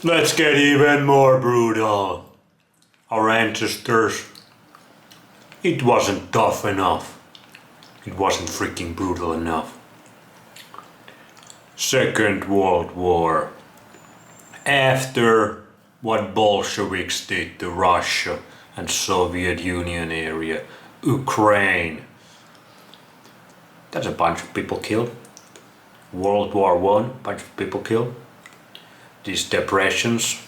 Let's get even more brutal. Our ancestors. It wasn't tough enough. It wasn't freaking brutal enough. Second World War. After what Bolsheviks did to Russia and Soviet Union area, Ukraine. That's a bunch of people killed. World War I, bunch of people killed. These depressions,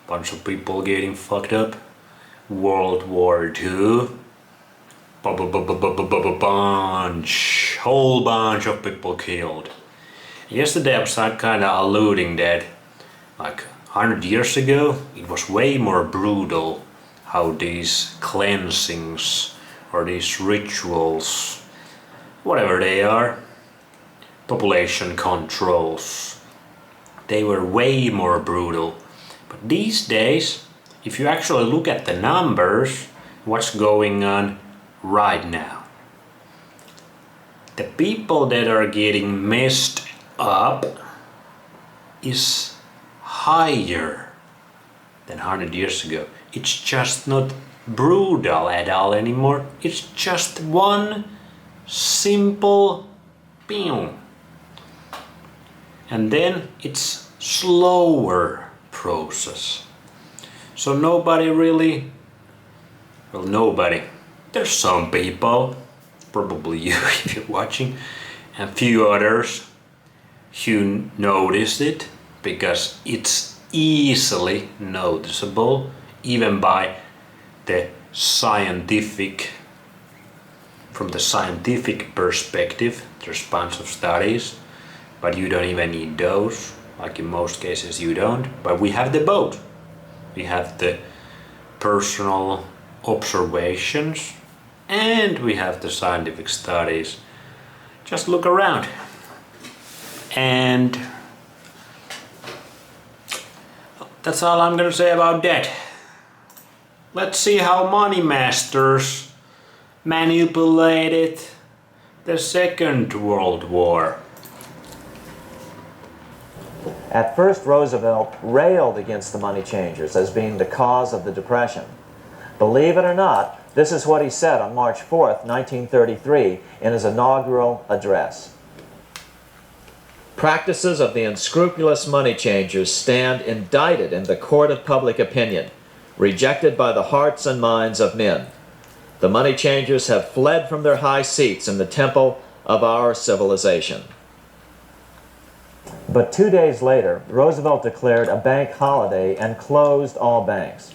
bunch of people getting fucked up. World War II, whole bunch of people killed. Yesterday I was kinda alluding that like 100 years ago it was way more brutal how these cleansings or these rituals, whatever they are, population controls, they were way more brutal. But these days, if you actually look at the numbers, what's going on right now, the people that are getting messed up is higher than 100 years ago. It's just not brutal at all anymore. It's just one simple pew. And then it's slower process. So nobody really, well, nobody, there's some people, probably you if you're watching, and few others who noticed it because it's easily noticeable even by the scientific, from the scientific perspective. There's a bunch of studies, but you don't even need those, like in most cases you don't, but we have the both. We have the personal observations and we have the scientific studies. Just look around. And that's all I'm gonna say about that. Let's see how money masters manipulated the Second World War. At first, Roosevelt railed against the money changers as being the cause of the Depression. Believe it or not, this is what he said on March 4th, 1933, in his inaugural address. Practices of the unscrupulous money changers stand indicted in the court of public opinion, rejected by the hearts and minds of men. The money changers have fled from their high seats in the temple of our civilization. But 2 days later, Roosevelt declared a bank holiday and closed all banks.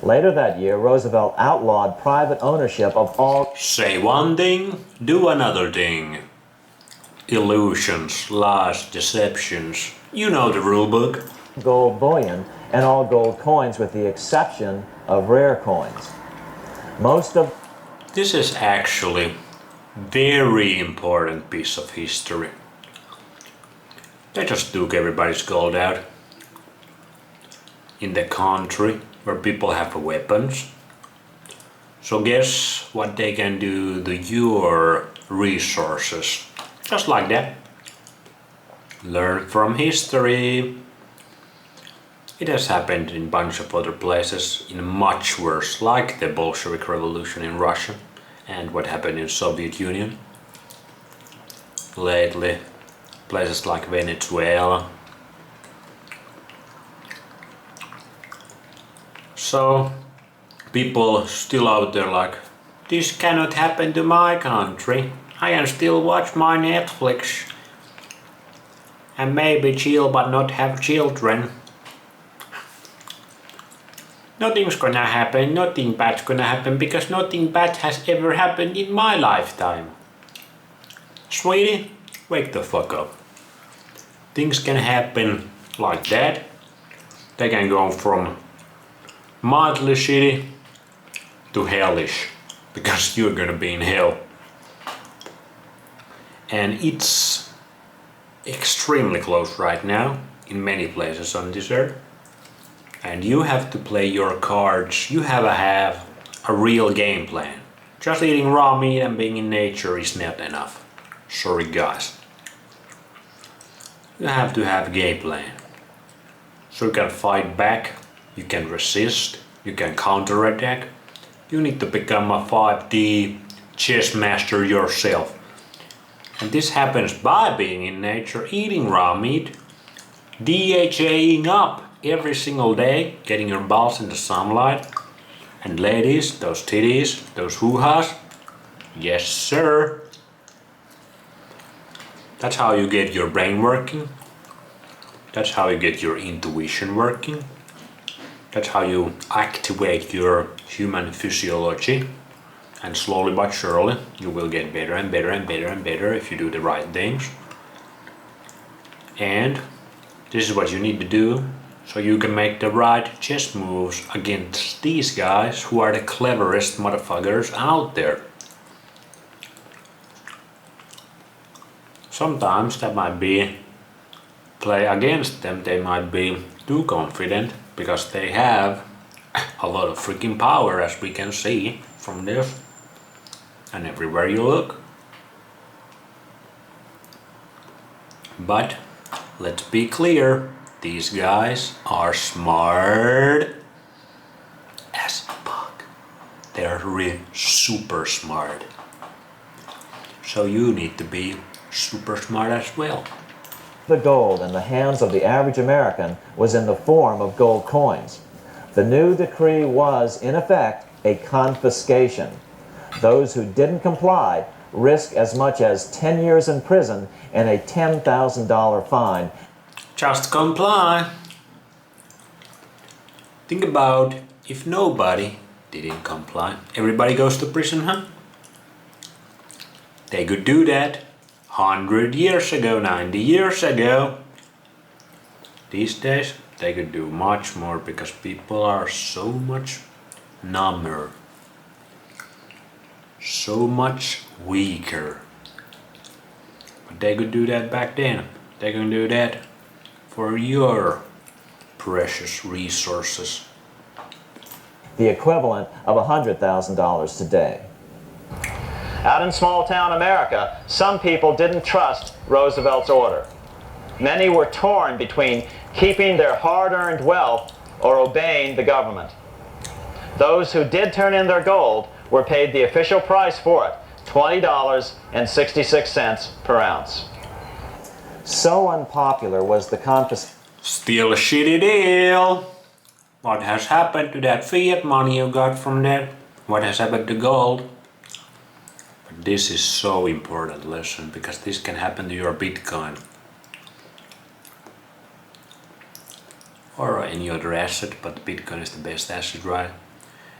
Later that year, Roosevelt outlawed private ownership of all... Say one thing, do another thing. Illusions, lies, deceptions. You know the rule book. ...gold bullion and all gold coins with the exception of rare coins. Most of... This is actually very important piece of history. They just took everybody's gold out. In the country where people have weapons. So guess what they can do to your resources? Just like that. Learn from history. It has happened in a bunch of other places in much worse, like the Bolshevik Revolution in Russia and what happened in Soviet Union. Lately, places like Venezuela. So, people still out there like, this cannot happen to my country. I can still watch my Netflix and maybe chill but not have children. Nothing's gonna happen, nothing bad's gonna happen because nothing bad has ever happened in my lifetime. Sweetie, wake the fuck up. Things can happen like that. They can go from mildly shitty to hellish because you're gonna be in hell. And it's extremely close right now in many places on this earth. And you have to play your cards. You have a real game plan. Just eating raw meat and being in nature is not enough. Sorry guys. You have to have a game plan. So you can fight back, you can resist, you can counterattack. You need to become a 5D chess master yourself. And this happens by being in nature, eating raw meat, DHAing up every single day, getting your balls in the sunlight. And ladies, those titties, those hoo-has, yes sir. That's how you get your brain working. That's how you get your intuition working. That's how you activate your human physiology. And slowly but surely, you will get better and better and better and better if you do the right things. And this is what you need to do so you can make the right chess moves against these guys who are the cleverest motherfuckers out there. Sometimes that might be play against them, they might be too confident because they have a lot of freaking power, as we can see from this and everywhere you look. But let's be clear, these guys are smart as fuck. They're really super smart. So you need to be super smart as well. The gold in the hands of the average American was in the form of gold coins. The new decree was, in effect, a confiscation. Those who didn't comply risk as much as 10 years in prison and a $10,000 fine. Just comply. Think about if nobody didn't comply. Everybody goes to prison, huh? They could do that 100 years ago, 90 years ago. These days they could do much more because people are so much number, so much weaker. But they could do that back then. They can do that for your precious resources. The equivalent of $100,000 today. Out in small-town America, some people didn't trust Roosevelt's order. Many were torn between keeping their hard-earned wealth or obeying the government. Those who did turn in their gold were paid the official price for it, $20.66 per ounce. So unpopular was the confiscation. Still a shitty deal. What has happened to that fiat money you got from that? What has happened to gold? But this is so important lesson because this can happen to your Bitcoin. Or any other asset, but Bitcoin is the best asset, right?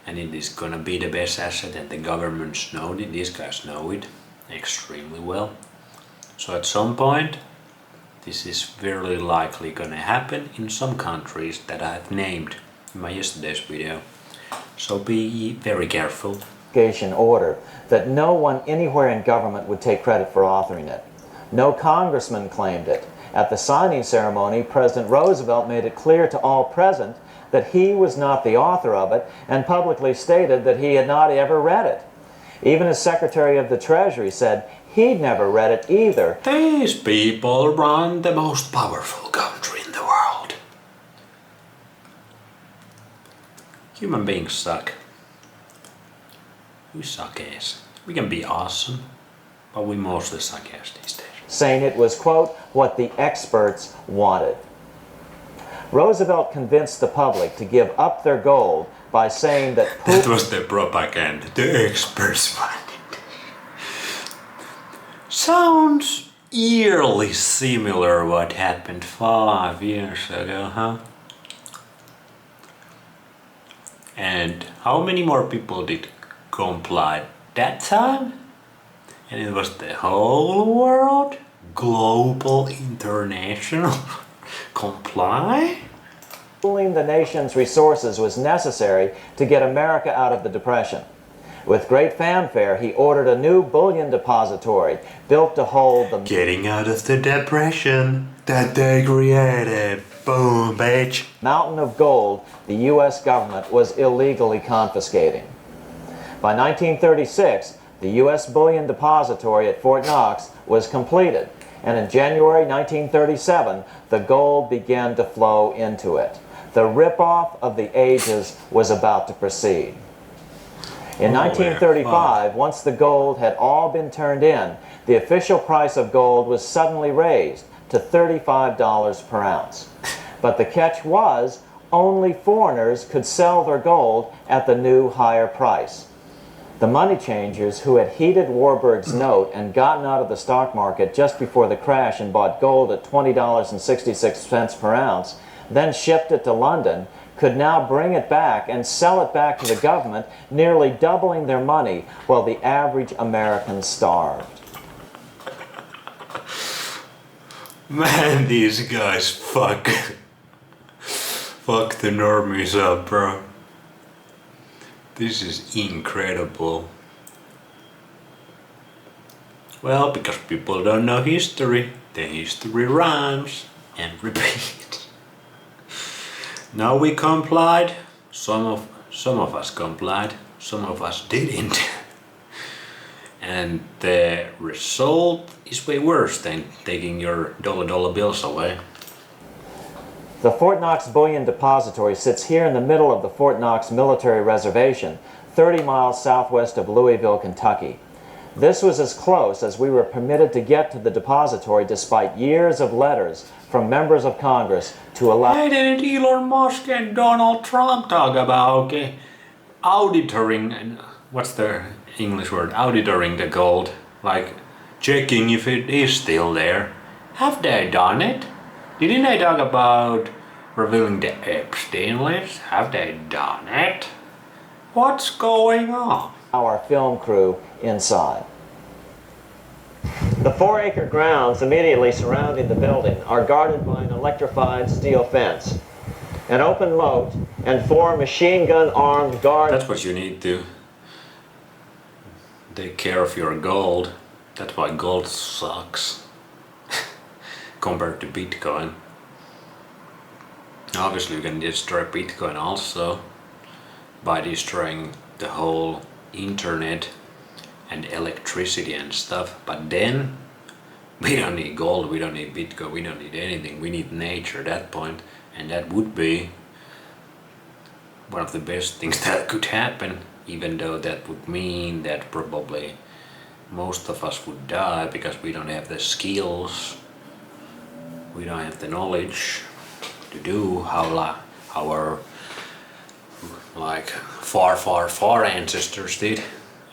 And it is gonna be the best asset, and the governments know it, these guys know it extremely well. So at some point, this is very likely gonna happen in some countries that I've named in my yesterday's video. So be very careful. Order that no one anywhere in government would take credit for authoring it. No congressman claimed it. At the signing ceremony, President Roosevelt made it clear to all present that he was not the author of it and publicly stated that he had not ever read it. Even his Secretary of the Treasury said he'd never read it either. These people run the most powerful country in the world. Human beings suck. We suck ass. We can be awesome, but we mostly suck ass these days. Saying it was, quote, what the experts wanted. Roosevelt convinced the public to give up their gold by saying that... That was the propaganda. The experts wanted. Sounds eerily similar what happened 5 years ago, huh? And how many more people did comply that time? And it was the whole world, global, international, comply? Pooling the nation's resources was necessary to get America out of the Depression. With great fanfare, he ordered a new bullion depository built to hold the... Getting out of the depression that they created. Boom, bitch. Mountain of gold the U.S. government was illegally confiscating. By 1936, the U.S. Bullion Depository at Fort Knox was completed. and in January 1937, the gold began to flow into it. The rip-off of the ages was about to proceed. In 1935, once the gold had all been turned in, the official price of gold was suddenly raised to $35 per ounce. But the catch was, only foreigners could sell their gold at the new higher price. The money changers who had heeded Warburg's note and gotten out of the stock market just before the crash and bought gold at $20.66 per ounce, then shipped it to London, could now bring it back and sell it back to the government, nearly doubling their money while the average American starved. Man, these guys fuck the normies up, bro. This is incredible. Well, because people don't know history, the history rhymes and repeats. Now we complied. Some of us complied, some of us didn't. And the result is way worse than taking your dollar bills away. The Fort Knox Bullion Depository sits here in the middle of the Fort Knox Military Reservation, 30 miles southwest of Louisville, Kentucky. This was as close as we were permitted to get to the depository despite years of letters from members of Congress to allow... Why didn't Elon Musk and Donald Trump talk about auditoring, and what's the English word, auditoring the gold, like checking if it is still there? Have they done it? Didn't they talk about revealing the Epstein list? Have they done it? What's going on? Our film crew inside. The 4-acre grounds immediately surrounding the building are guarded by an electrified steel fence, an open moat, and 4 machine-gun-armed guards. That's what you need to take care of your gold. That's why gold sucks compared to Bitcoin. Obviously you can destroy Bitcoin also by destroying the whole internet and electricity and stuff, but then we don't need gold, we don't need Bitcoin, we don't need anything, we need nature at that point, and that would be one of the best things that could happen, even though that would mean that probably most of us would die because we don't have the skills, we don't have the knowledge to do how our like far ancestors did,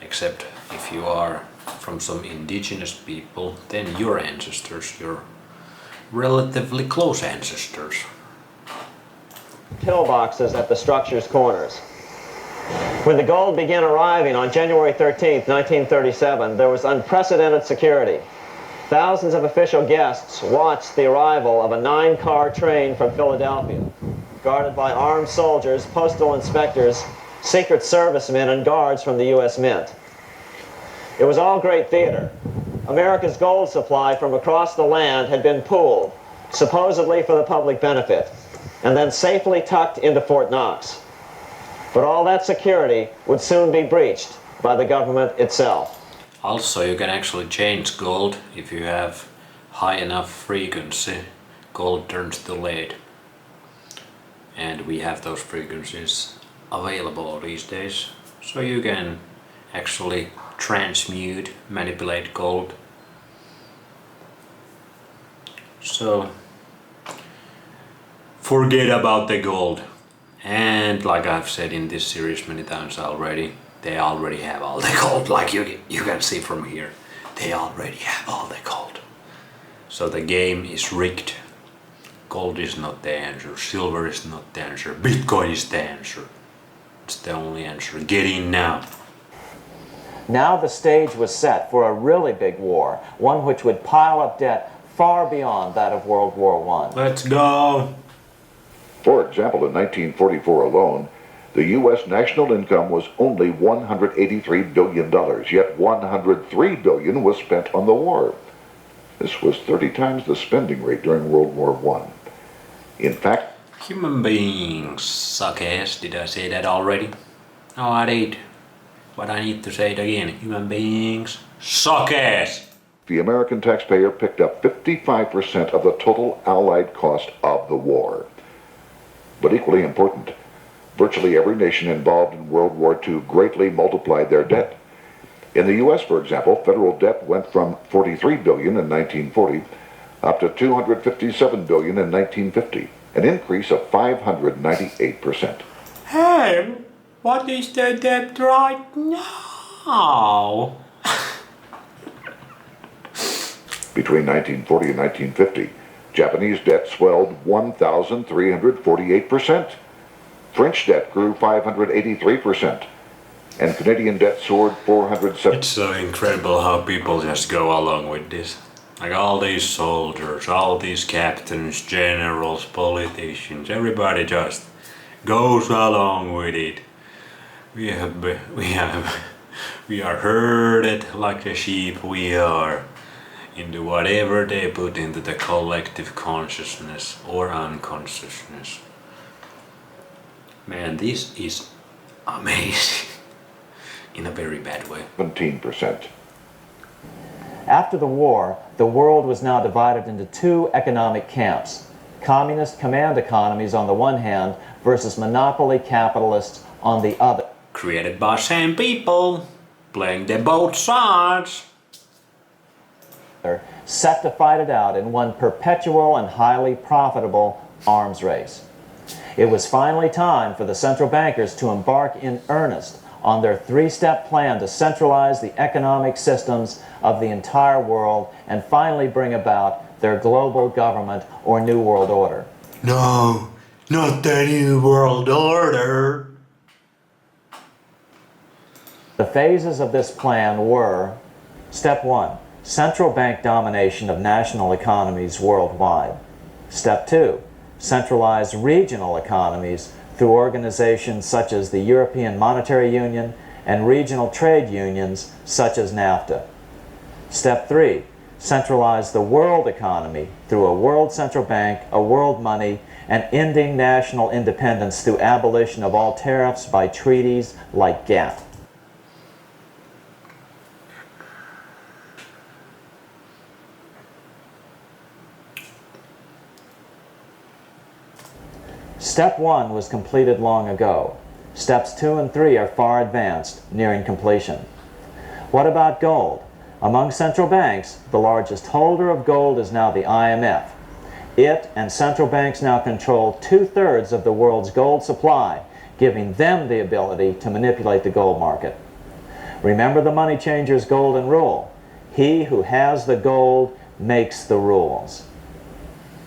except if you are from some indigenous people, then your ancestors, your relatively close ancestors. Pillboxes at the structure's corners. When the gold began arriving on January 13th, 1937, there was unprecedented security. Thousands of official guests watched the arrival of a 9-car train from Philadelphia, guarded by armed soldiers, postal inspectors, Secret Servicemen, and guards from the U.S. Mint. It was all great theater. America's gold supply from across the land had been pooled, supposedly for the public benefit, and then safely tucked into Fort Knox. But all that security would soon be breached by the government itself. Also, you can actually change gold if you have high enough frequency. Gold turns to lead. And we have those frequencies available these days. So you can actually transmute, manipulate gold. So forget about the gold. And like I've said in this series many times already, they already have all the gold, like you can see from here. They already have all the gold. So the game is rigged. Gold is not the answer, silver is not the answer, Bitcoin is the answer. It's the only answer. Get in now. Now the stage was set for a really big war, one which would pile up debt far beyond that of World War I. Let's go. For example, in 1944 alone, the U.S. national income was only $183 billion, yet $103 billion was spent on the war. This was 30 times the spending rate during World War I. In fact, human beings suck ass. Did I say that already? No, I did. But I need to say it again. Human beings suck ass. the American taxpayer picked up 55% of the total Allied cost of the war. But equally important, virtually every nation involved in World War II greatly multiplied their debt. In the U.S., for example, federal debt went from $43 billion in 1940 up to $257 billion in 1950, an increase of 598%. Hey, what is the debt right now? Between 1940 and 1950, Japanese debt swelled 1,348%. French debt grew 583%. And Canadian debt soared 407%. It's so incredible how people just go along with this. Like all these soldiers, all these captains, generals, politicians, everybody just goes along with it. We are herded like a sheep, we are, into whatever they put into the collective consciousness or unconsciousness. Man, this is amazing. In a very bad way. 17%. After the war, the world was now divided into two economic camps: communist command economies on the one hand versus monopoly capitalists on the other. Created by same people, playing them both sides. Set to fight it out in one perpetual and highly profitable arms race. It was finally time for the central bankers to embark in earnest on their three-step plan to centralize the economic systems of the entire world and finally bring about their global government or New World Order. No, not the New World Order. The phases of this plan were: Step 1, central bank domination of national economies worldwide. Step 2, centralized regional economies through organizations such as the European Monetary Union and regional trade unions such as NAFTA. Step 3, centralize the world economy through a world central bank, a world money, and ending national independence through abolition of all tariffs by treaties like GATT. Step 1 was completed long ago. Steps 2 and 3 are far advanced, nearing completion. What about gold? Among central banks, the largest holder of gold is now the IMF. It and central banks now control 2/3 of the world's gold supply, giving them the ability to manipulate the gold market. Remember the money changer's golden rule: he who has the gold makes the rules.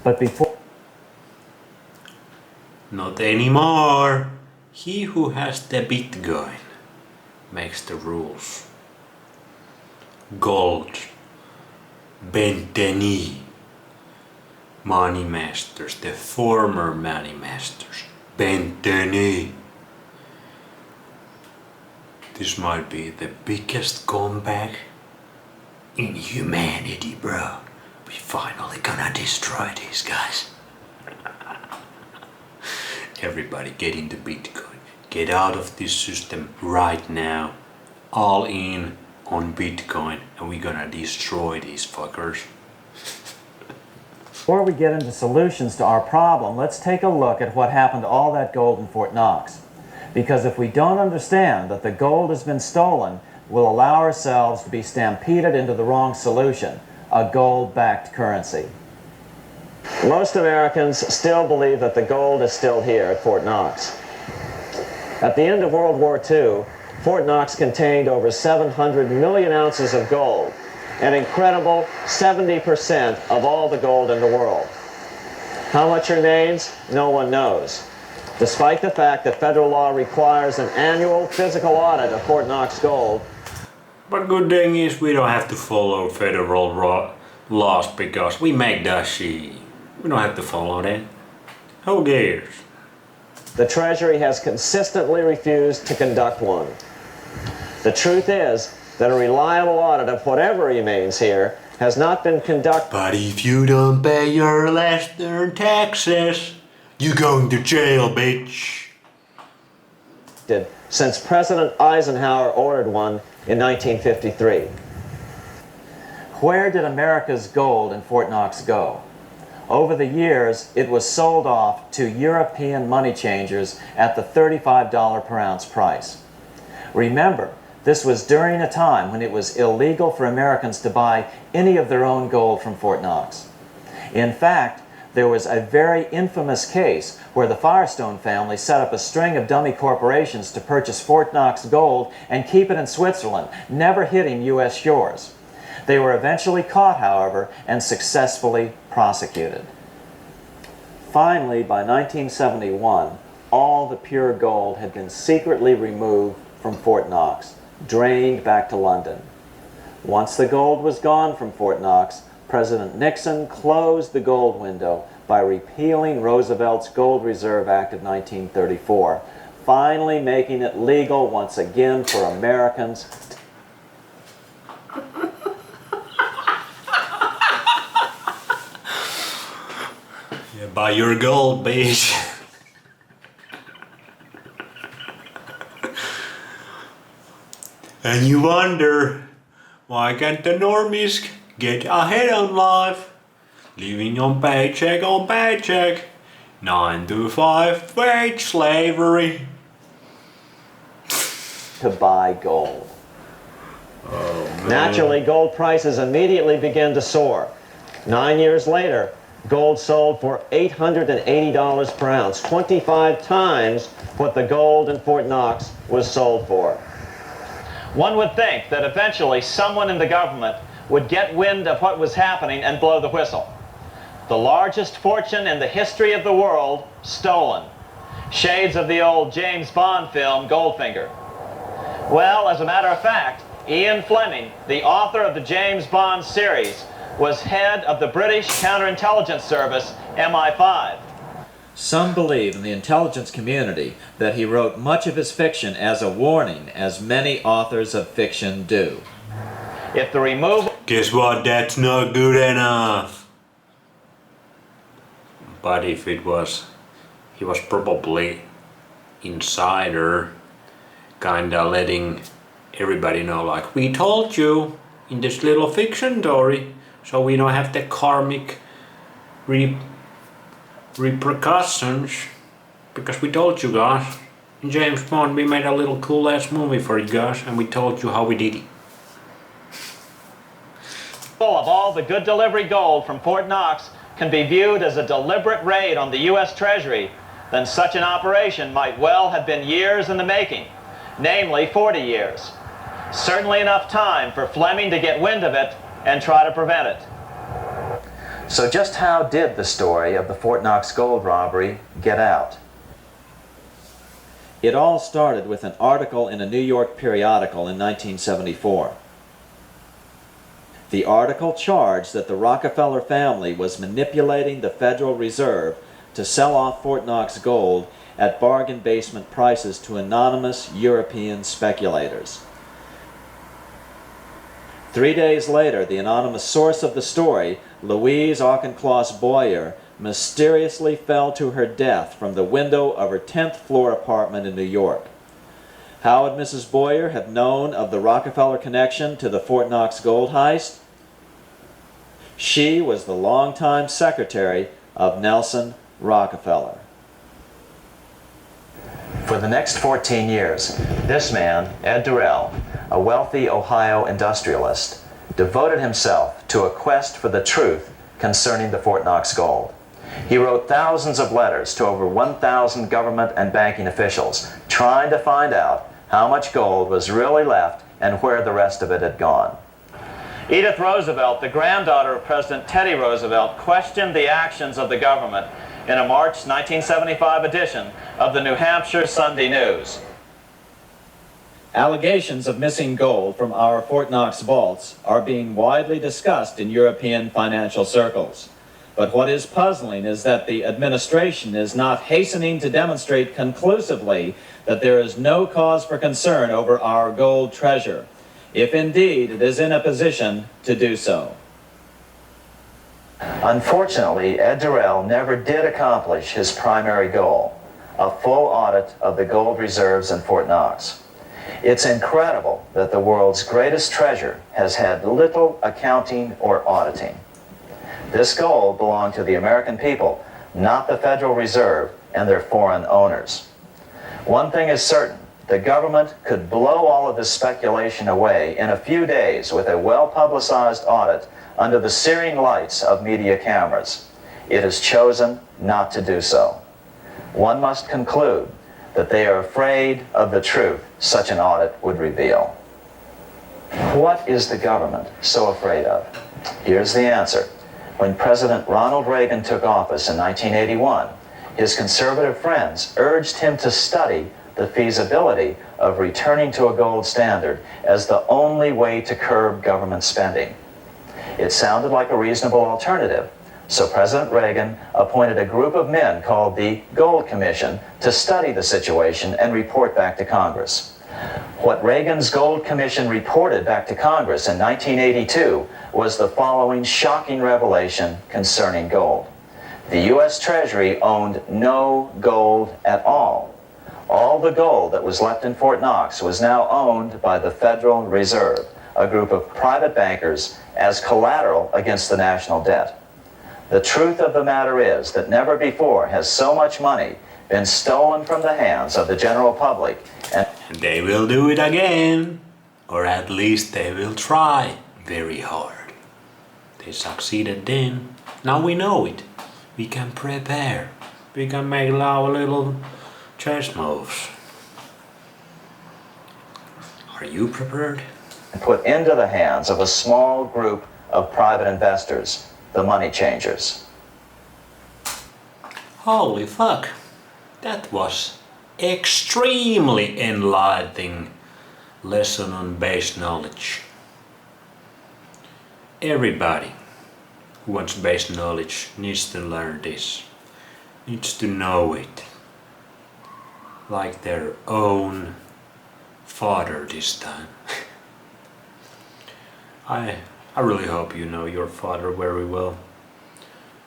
But before Not anymore. He who has the Bitcoin makes the rules. Gold, bend the knee. Money masters, the former money masters, bend the knee. This might be the biggest comeback in humanity, bro. We finally gonna destroy these guys. Everybody get into Bitcoin. Get out of this system right now. All in on Bitcoin, and we're gonna destroy these fuckers. Before we get into solutions to our problem, let's take a look at what happened to all that gold in Fort Knox. Because if we don't understand that the gold has been stolen, we'll allow ourselves to be stampeded into the wrong solution: a gold-backed currency. Most Americans still believe that the gold is still here at Fort Knox. At the end of World War II, Fort Knox contained over 700 million ounces of gold, an incredible 70% of all the gold in the world. How much remains? No one knows. Despite the fact that federal law requires an annual physical audit of Fort Knox gold. But good thing is we don't have to follow federal laws because we make that shit. We don't have to follow that. Who cares? The Treasury has consistently refused to conduct one. The truth is that a reliable audit of whatever remains here has not been conducted. But if you don't pay your last earned taxes, you're going to jail, bitch. Since President Eisenhower ordered one in 1953. Where did America's gold in Fort Knox go? Over the years, it was sold off to European money changers at the $35 per ounce price. Remember, this was during a time when it was illegal for Americans to buy any of their own gold from Fort Knox. In fact, there was a very infamous case where the Firestone family set up a string of dummy corporations to purchase Fort Knox gold and keep it in Switzerland, never hitting U.S. shores. They were eventually caught, however, and successfully prosecuted. Finally, by 1971, all the pure gold had been secretly removed from Fort Knox, drained back to London. Once the gold was gone from Fort Knox, President Nixon closed the gold window by repealing Roosevelt's Gold Reserve Act of 1934, finally making it legal once again for Americans buy your gold, bitch. And you wonder, why can't the normies get ahead on life? Living on paycheck, 9 to 5 wage slavery. to buy gold. Naturally, gold prices immediately began to soar. 9 years later, gold sold for $880 per ounce, 25 times what the gold in Fort Knox was sold for. One would think that eventually someone in the government would get wind of what was happening and blow the whistle. The largest fortune in the history of the world stolen. Shades of the old James Bond film, Goldfinger. Well, as a matter of fact, Ian Fleming, the author of the James Bond series, was head of the British counterintelligence service, MI5. Some believe in the intelligence community that he wrote much of his fiction as a warning, as many authors of fiction do. If the removal... Guess what? That's not good enough. But if it was... He was probably insider, kinda letting everybody know, like, we told you in this little fiction story, so we don't have the karmic repercussions, because we told you guys. In James Bond we made a little cool ass movie for you guys, and we told you how we did it. Of all the good delivery gold from Fort Knox can be viewed as a deliberate raid on the U.S. Treasury, then such an operation might well have been years in the making, namely 40 years. Certainly enough time for Fleming to get wind of it and try to prevent it. So just how did the story of the Fort Knox gold robbery get out? It all started with an article in a New York periodical in 1974. The article charged that the Rockefeller family was manipulating the Federal Reserve to sell off Fort Knox gold at bargain basement prices to anonymous European speculators. 3 days later, the anonymous source of the story, Louise Auchincloss Boyer, mysteriously fell to her death from the window of her 10th floor apartment in New York. How would Mrs. Boyer have known of the Rockefeller connection to the Fort Knox gold heist? She was the longtime secretary of Nelson Rockefeller. For the next 14 years, this man, Ed Durrell, a wealthy Ohio industrialist, devoted himself to a quest for the truth concerning the Fort Knox gold. He wrote thousands of letters to over 1,000 government and banking officials, trying to find out how much gold was really left and where the rest of it had gone. Edith Roosevelt, the granddaughter of President Teddy Roosevelt, questioned the actions of the government in a March 1975 edition of the New Hampshire Sunday News. Allegations of missing gold from our Fort Knox vaults are being widely discussed in European financial circles. But what is puzzling is that the administration is not hastening to demonstrate conclusively that there is no cause for concern over our gold treasure, if indeed it is in a position to do so. Unfortunately, Ed Durrell never did accomplish his primary goal, a full audit of the gold reserves in Fort Knox. It's incredible that the world's greatest treasure has had little accounting or auditing. This gold belonged to the American people, not the Federal Reserve and their foreign owners. One thing is certain, the government could blow all of this speculation away in a few days with a well-publicized audit under the searing lights of media cameras. It has chosen not to do so. One must conclude that they are afraid of the truth such an audit would reveal. What is the government so afraid of? Here's the answer. When President Ronald Reagan took office in 1981, his conservative friends urged him to study the feasibility of returning to a gold standard as the only way to curb government spending. It sounded like a reasonable alternative, so President Reagan appointed a group of men called the Gold Commission to study the situation and report back to Congress. What Reagan's Gold Commission reported back to Congress in 1982 was the following shocking revelation concerning gold. The U.S. Treasury owned no gold at all. All the gold that was left in Fort Knox was now owned by the Federal Reserve, a group of private bankers, as collateral against the national debt. The truth of the matter is that never before has so much money been stolen from the hands of the general public, and they will do it again, or at least they will try very hard. They succeeded then, now we know it. We can prepare, we can make our little chess moves. Are you prepared? put into the hands of a small group of private investors, the money changers. Holy fuck, that was extremely enlightening lesson on base knowledge. Everybody who wants base knowledge needs to learn this, needs to know it, like their own father this time. I really hope you know your father very well.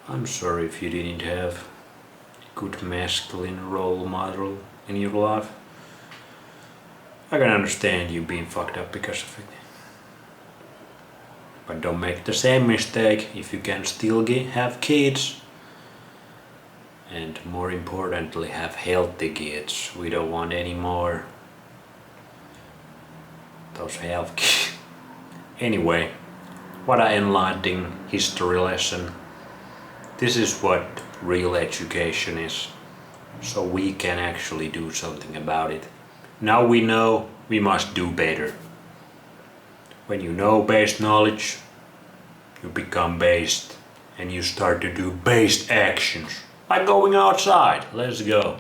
I'm sorry if you didn't have a good masculine role model in your life. I can understand you being fucked up because of it. But don't make the same mistake if you can still have kids. And more importantly, have healthy kids. We don't want any more those health kids. Anyway, what an enlightening history lesson. This is what real education is. So we can actually do something about it. Now we know we must do better. When you know based knowledge, you become based and you start to do based actions. Like going outside. Let's go.